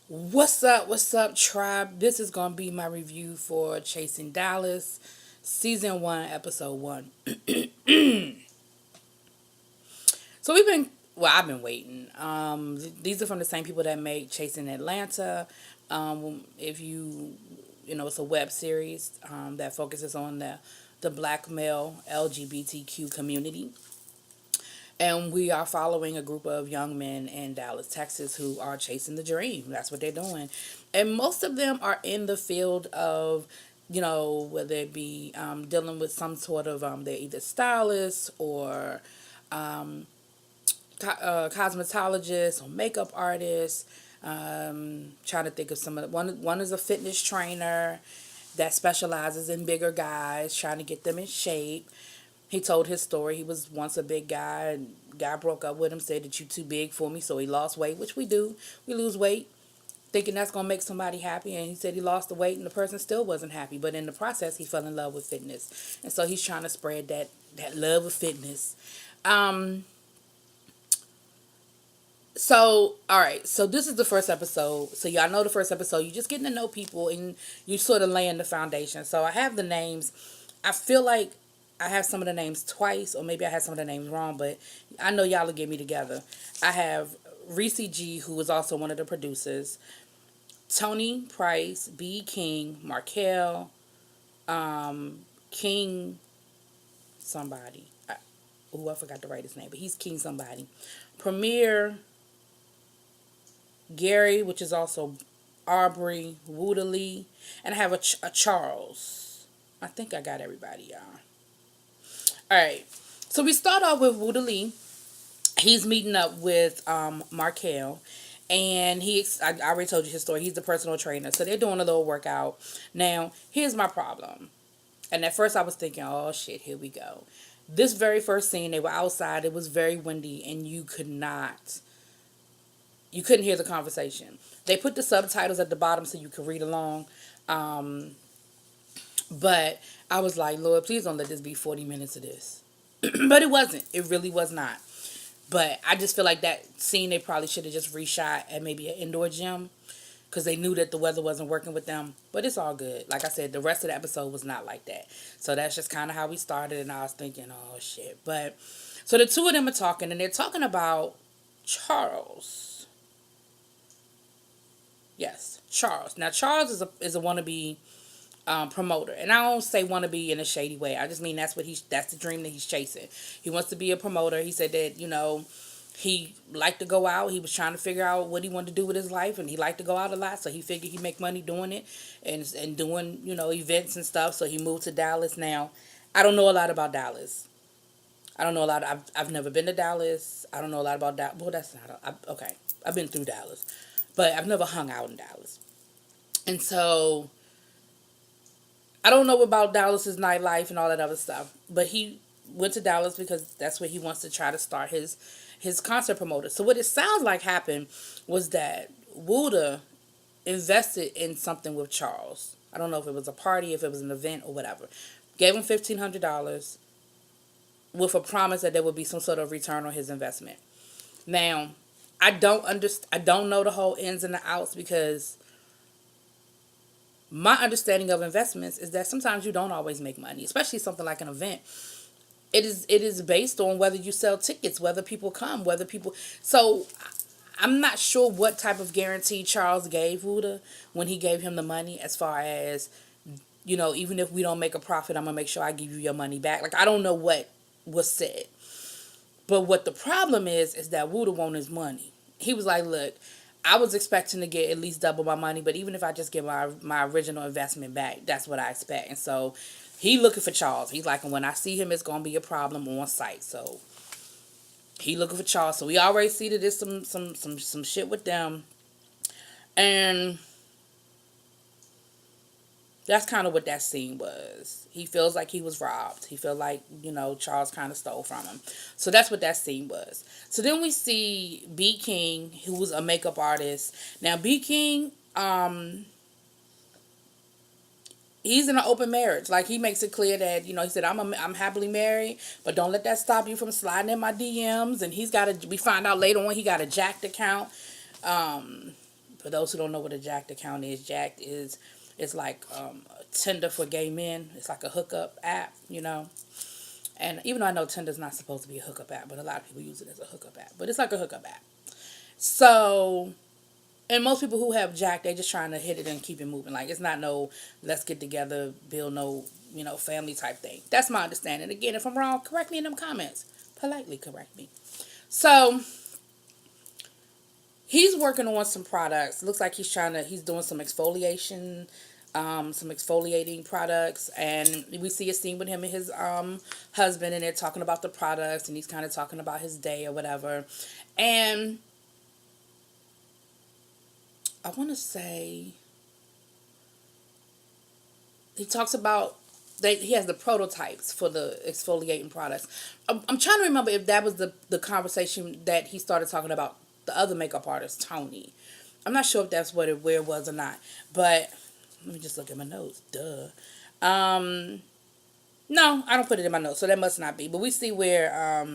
What's up, tribe? This is gonna be my review for Chasing Dallas, season 1, episode 1. So I've been waiting. These are from the same people that make Chasing Atlanta. If it's a web series that focuses on the black male LGBTQ community. And we are following a group of young men in Dallas, Texas, who are chasing the dream. That's what they're doing. And most of them are in the field of, whether it be dealing with some sort of, they're either stylists or cosmetologists or makeup artists. Trying to think of some of the, one is a fitness trainer that specializes in bigger guys, trying to get them in shape. He told his story. He was once a big guy, and guy broke up with him, said that you too big for me, so he lost weight, which we do. We lose weight, thinking that's gonna make somebody happy, and he said he lost the weight, and the person still wasn't happy. But in the process, he fell in love with fitness, and so he's trying to spread that love of fitness. Um. So, all right. So this is the first episode. So y'all know the first episode. You're just getting to know people, and you sort of laying the foundation. So I have the names. I feel like I have some of the names twice, or maybe I had some of the names wrong, but I know y'all will get me together. I have Reese G, who is also one of the producers, Tony Price, B. King, Markel, King, somebody. I forgot to write his name, but he's King somebody. Premier Gary, which is also Aubrey, Wooderly, and I have a Charles. I think I got everybody, y'all. All right. So we start off with Wooderly. He's meeting up with Markel, and I already told you his story. He's the personal trainer, so they're doing a little workout. Now, here's my problem. And at first, I was thinking, "Oh shit, here we go." This very first scene, they were outside. It was very windy, and you couldn't hear the conversation. They put the subtitles at the bottom so you could read along. Um, but I was like, Lord, please don't let this be 40 minutes of this. But it wasn't. It really was not. But I just feel like that scene they probably should have just reshot at maybe an indoor gym because they knew that the weather wasn't working with them. But it's all good. Like I said, the rest of the episode was not like that. So that's just kind of how we started. And I was thinking, oh shit. But so the two of them are talking, and they're talking about Charles. Yes, Charles. Now Charles is a wannabe promoter, and I don't say wannabe in a shady way. I just mean that's the dream that he's chasing. He wants to be a promoter. He said that he liked to go out. He was trying to figure out what he wanted to do with his life, and he liked to go out a lot. So he figured he'd make money doing it, and doing events and stuff. So he moved to Dallas. Now, I don't know a lot about Dallas. I don't know a lot. I've never been to Dallas. I don't know a lot about Dallas. Well, that's not okay. I've been through Dallas, but I've never hung out in Dallas. And so I don't know about Dallas's nightlife and all that other stuff. But he went to Dallas because that's where he wants to try to start his concert promoter. So what it sounds like happened was that Wuda invested in something with Charles. I don't know if it was a party, if it was an event or whatever. Gave him $1,500 with a promise that there would be some sort of return on his investment. Now, I don't know the whole ins and the outs because my understanding of investments is that sometimes you don't always make money, especially something like an event. It is based on whether you sell tickets, whether people come, whether people. So I'm not sure what type of guarantee Charles gave Wuda when he gave him the money, as far as even if we don't make a profit, I'm gonna make sure I give you your money back. Like I don't know what was said, but what the problem is that Wuda want his money. He was like, look, I was expecting to get at least double my money, but even if I just get my original investment back, that's what I expect. And so he looking for Charles. He's like, and when I see him, it's gonna be a problem on site. So he looking for Charles. So we already see that there's some shit with them, and that's kind of what that scene was. He feels like he was robbed. He felt like, Charles kind of stole from him. So that's what that scene was. So then we see B. King, who was a makeup artist. Now, B. King, he's in an open marriage. Like, he makes it clear that, he said, I'm happily married, but don't let that stop you from sliding in my DMs. And we find out later on he got a jacked account. For those who don't know what a Jacked account is, Jacked is it's like Tinder for gay men. It's like a hookup app, you know. And even though I know Tinder's not supposed to be a hookup app, but a lot of people use it as a hookup app. But it's like a hookup app. So, and most people who have Jack, they just trying to hit it and keep it moving. Like, it's not no let's get together, build no, family type thing. That's my understanding. Again, if I'm wrong, correct me in them comments. Politely correct me. So, he's working on some products. Looks like he's doing some exfoliation, some exfoliating products, and we see a scene with him and his husband, and they're talking about the products, and he's kind of talking about his day or whatever. And I want to say he talks about he has the prototypes for the exfoliating products. I'm trying to remember if that was the conversation that he started talking about the other makeup artist, Tony. I'm not sure if that's where it was or not, but let me just look at my notes. Duh. No, I don't put it in my notes, so that must not be. But we see where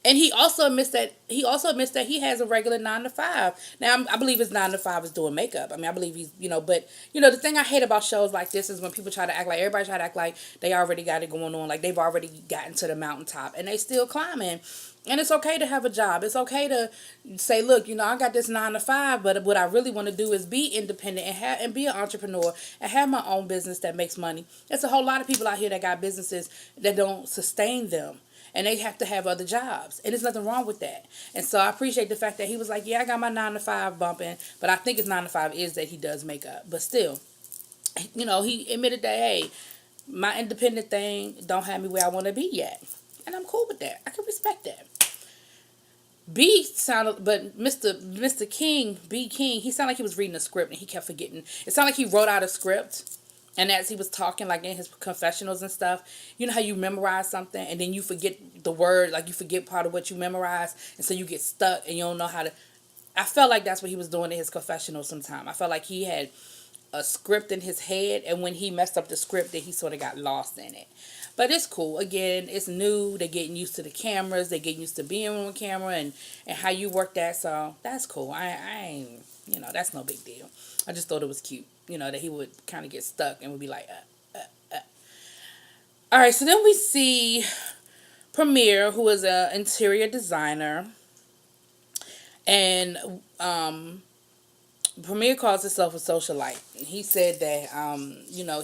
and he also admits that he has a regular 9 to 5. Now I believe his 9 to 5 is doing makeup. I mean, I believe he's but the thing I hate about shows like this is when people try to act like everybody try to act like they already got it going on, like they've already gotten to the mountaintop and they still climbing. And it's okay to have a job. It's okay to say, look, I got this 9 to 5, but what I really want to do is be independent and be an entrepreneur and have my own business that makes money. There's a whole lot of people out here that got businesses that don't sustain them, and they have to have other jobs, and there's nothing wrong with that. And so I appreciate the fact that he was like, yeah, I got my 9 to 5 bumping, but I think his 9 to 5 is that he does makeup. But still, he admitted that, hey, my independent thing don't have me where I want to be yet, and I'm cool with that. I can respect that. B sounded, but Mr. King, B King, he sounded like he was reading a script and he kept forgetting. It sounded like he wrote out a script, and as he was talking, like in his confessionals and stuff, you know how you memorize something and then you forget the word, like you forget part of what you memorized, and so you get stuck and you don't know how to. I felt like that's what he was doing in his confessional sometime. I felt like he had a script in his head, and when he messed up the script, that he sort of got lost in it. But it's cool. Again, it's new. They're getting used to the cameras. They're getting used to being on camera and how you work that. So that's cool. I ain't, that's no big deal. I just thought it was cute, that he would kind of get stuck and would be like, All right, so then we see Premier, who is an interior designer. And Premier calls himself a socialite. He said that,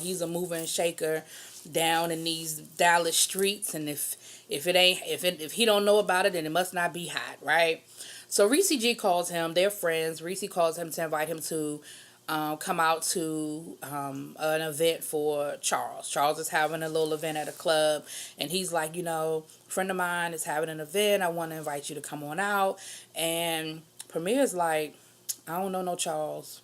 he's a mover and shaker down in these Dallas streets, and if he don't know about it, then it must not be hot, right? So Reese G calls him. They're friends. Reese calls him to invite him to come out to an event for Charles. Charles is having a little event at a club, and he's like, a friend of mine is having an event. I want to invite you to come on out. And Premier's like, I don't know no Charles.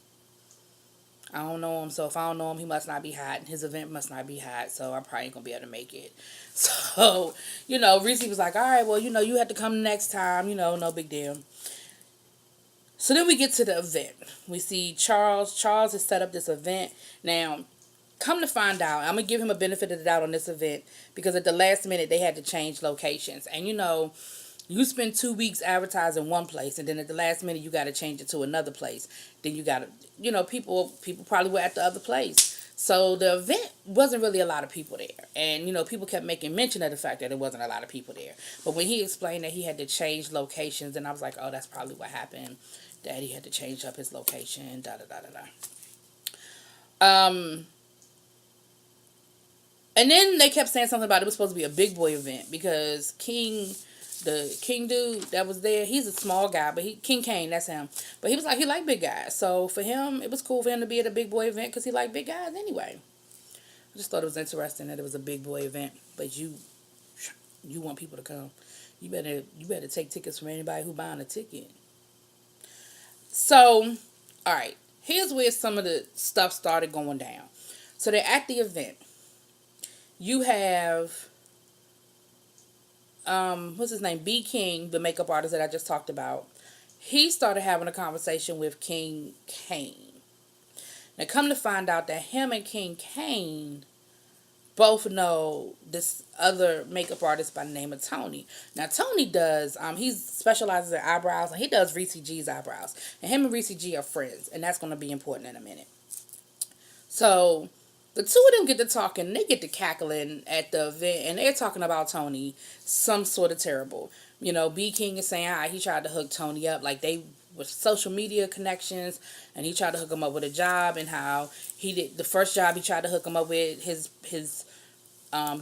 I don't know him, so if I don't know him, he must not be hot, and his event must not be hot, so I probably ain't gonna be able to make it. So, Reese was like, all right, well, you have to come next time, no big deal. So then we get to the event. We see Charles. Charles has set up this event. Now, come to find out, I'm gonna give him a benefit of the doubt on this event, because at the last minute, they had to change locations. And you spend 2 weeks advertising one place, and then at the last minute you got to change it to another place. Then you got to, people probably were at the other place. So the event wasn't really a lot of people there. And, people kept making mention of the fact that there wasn't a lot of people there. But when he explained that he had to change locations, and I was like, oh, that's probably what happened. That he had to change up his location, And then they kept saying something about it was supposed to be a big boy event, because the King dude that was there, he's a small guy, but King Kane, that's him. But he was like, he liked big guys. So for him, it was cool for him to be at a big boy event because he liked big guys anyway. I just thought it was interesting that it was a big boy event, but you want people to come. You better take tickets from anybody who buying a ticket. So, all right, here's where some of the stuff started going down. So they're at the event. You have what's his name? B King, the makeup artist that I just talked about. He started having a conversation with King Kane. Now come to find out that him and King Kane both know this other makeup artist by the name of Tony. Now Tony does he specializes in eyebrows, and he does Reese G's eyebrows. And him and Reese G are friends, and that's going to be important in a minute. So the two of them get to talking, they get to cackling at the event, and they're talking about Tony, some sort of terrible. You know, B King is saying how he tried to hook Tony up, like they with social media connections, and he tried to hook him up with a job, and how he did the first job he tried to hook him up with, his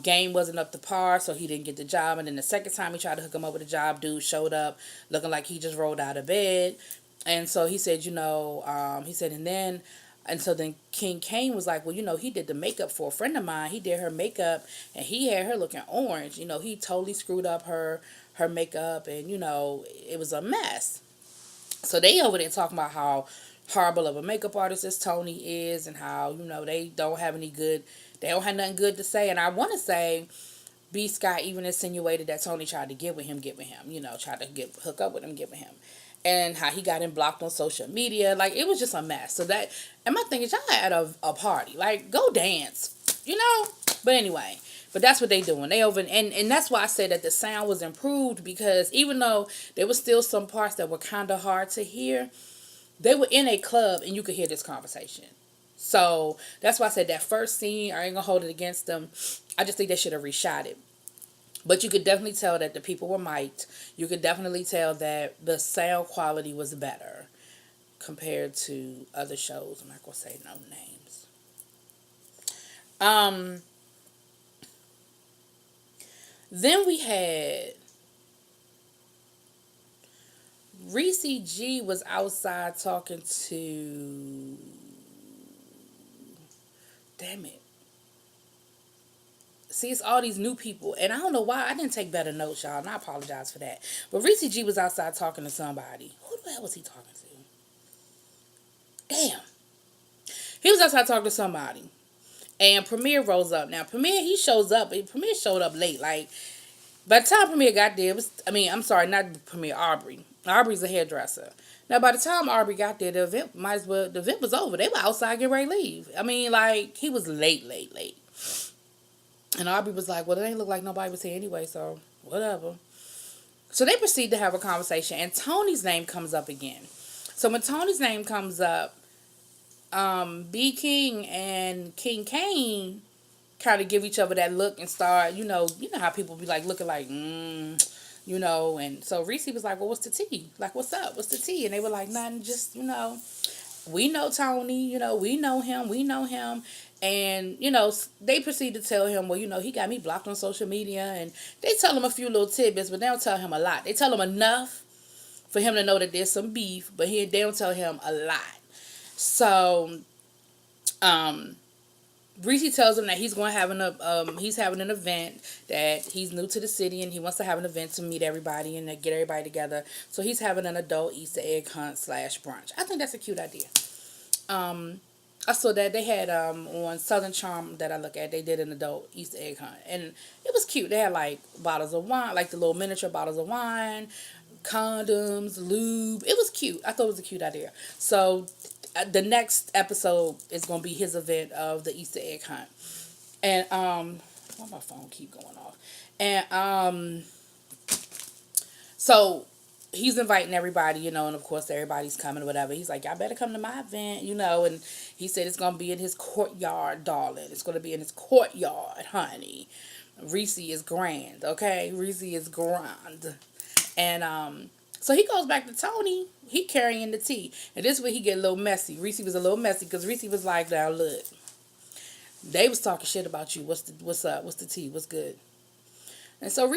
game wasn't up to par, so he didn't get the job. And then the second time he tried to hook him up with a job, dude showed up looking like he just rolled out of bed. And so he said, he said, and so then King Kane was like, well, he did the makeup for a friend of mine. He did her makeup, and he had her looking orange. He totally screwed up her makeup, and, it was a mess. So they over there talking about how horrible of a makeup artist this Tony is, and how, they don't have nothing good to say. And I want to say B. Scott even insinuated that Tony tried to get with him, tried to hook up with him, get with him. And how he got him blocked on social media. Like, it was just a mess. So that, and my thing is, y'all at a party. Like, go dance, But anyway, but that's what they doing. They over, and that's why I said that the sound was improved, because even though there was still some parts that were kind of hard to hear, they were in a club and you could hear this conversation. So that's why I said that first scene, I ain't gonna hold it against them. I just think they should have reshot it. But you could definitely tell that the people were mic'd. You could definitely tell that the sound quality was better compared to other shows. I'm not going to say no names. Then we had Reese G was outside talking to... Damn it. See, it's all these new people. And I don't know why. I didn't take better notes, y'all. And I apologize for that. But Reese G was outside talking to somebody. Who the hell was he talking to? Damn. He was outside talking to somebody. And Premier rose up. Now, Premier, he shows up. Premier showed up late. Like, by the time Premier got there, I'm sorry, not Premier, Aubrey. Aubrey's a hairdresser. Now, by the time Aubrey got there, the event was over. They were outside getting ready to leave. Like, he was late. And Aubrey was like, well, it ain't look like nobody was here anyway, so whatever. So they proceed to have a conversation, and Tony's name comes up again. So when Tony's name comes up, B. King and King Kane kind of give each other that look and start, you know how people be like looking like, and so Reese was like, well, what's the tea? Like, what's up? What's the tea? And they were like, nothing, just, we know Tony, we know him. And, they proceed to tell him, well, he got me blocked on social media. And they tell him a few little tidbits, but they don't tell him a lot. They tell him enough for him to know that there's some beef, but they don't tell him a lot. So, Reese tells him that he's going to have he's having an event, that he's new to the city and he wants to have an event to meet everybody and to get everybody together. So he's having an adult Easter egg hunt / brunch. I think that's a cute idea. I saw that they had on Southern Charm that I look at, they did an adult Easter egg hunt, and it was cute. They had like bottles of wine, like the little miniature bottles of wine, condoms, lube. It was cute. I thought it was a cute idea. So the next episode is gonna be his event of the Easter egg hunt, and why my phone keep going off, and so he's inviting everybody, and of course everybody's coming or whatever. He's like, y'all better come to my event, and he said it's going to be in his courtyard, darling. It's going to be in his courtyard, honey. Reese is grand, okay? Reese is grand. And so he goes back to Tony. He carrying the tea. And this is where he get a little messy. Reese was a little messy because Reese was like, now look, they was talking shit about you. What's up? What's the tea? What's good? And so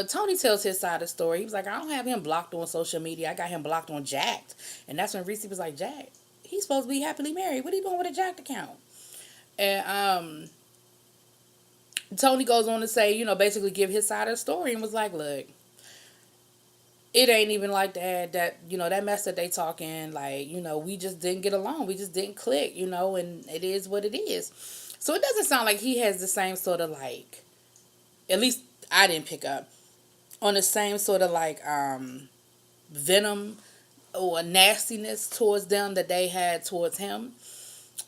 Tony tells his side of the story. He was like, I don't have him blocked on social media. I got him blocked on Jack'd. And that's when Reese was like, Jack, he's supposed to be happily married. What are you doing with a Jack'd account? And Tony goes on to say, basically give his side of the story and was like, look, it ain't even like that, that mess that they talking, like, we just didn't get along. We just didn't click, and it is what it is. So it doesn't sound like he has the same sort of like, at least I didn't pick up on the same sort of like venom or nastiness towards them that they had towards him.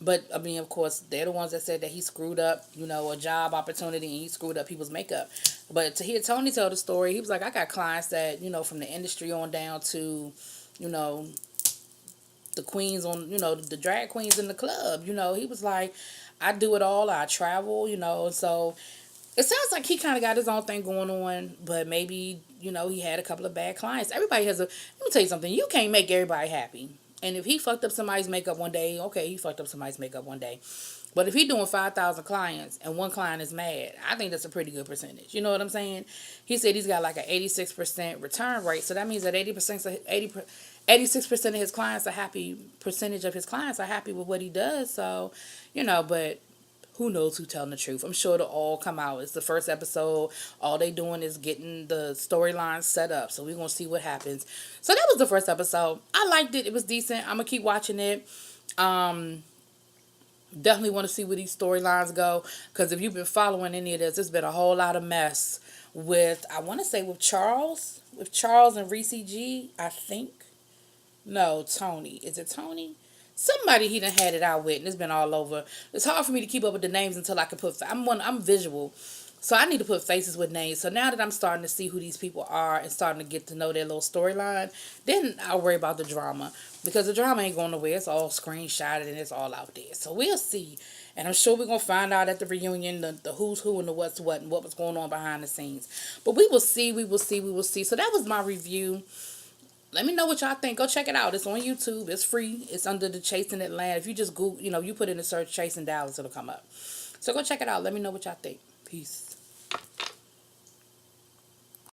But I mean, of course, they're the ones that said that he screwed up, a job opportunity, and he screwed up people's makeup. But to hear Tony tell the story, he was like, I got clients that, from the industry on down to, you know, the queens on, the drag queens in the club. He was like, I do it all. I travel, so it sounds like he kind of got his own thing going on, but maybe, he had a couple of bad clients. Everybody has let me tell you something, you can't make everybody happy. And if he fucked up somebody's makeup one day, okay, he fucked up somebody's makeup one day. But if he doing 5,000 clients and one client is mad, I think that's a pretty good percentage. You know what I'm saying? He said he's got like an 86% return rate. So that means that 86% of his clients are happy, percentage of his clients are happy with what he does. So, but who knows who's telling the truth? I'm sure it'll all come out. It's the first episode. All they doing is getting the storyline set up. So we're going to see what happens. So that was the first episode. I liked it. It was decent. I'm going to keep watching it. Definitely want to see where these storylines go. Because if you've been following any of this, there's been a whole lot of mess with, I want to say with Charles. With Charles and Reese G, I think. No, Tony. Is it Tony? Somebody he done had it out with, and it's been all over. It's hard for me to keep up with the names until I can put. I'm visual, so I need to put faces with names. So now that I'm starting to see who these people are and starting to get to know their little storyline, then I'll worry about the drama, because the drama ain't going nowhere. It's all screenshotted and it's all out there. So we'll see, and I'm sure we're gonna find out at the reunion the who's who and the what's what and what was going on behind the scenes. But we will see. We will see. We will see. So that was my review. Let me know what y'all think. Go check it out. It's on YouTube. It's free. It's under the Chasing Atlanta. If you just Google, you put in the search Chasing Dallas, it'll come up. So go check it out. Let me know what y'all think. Peace.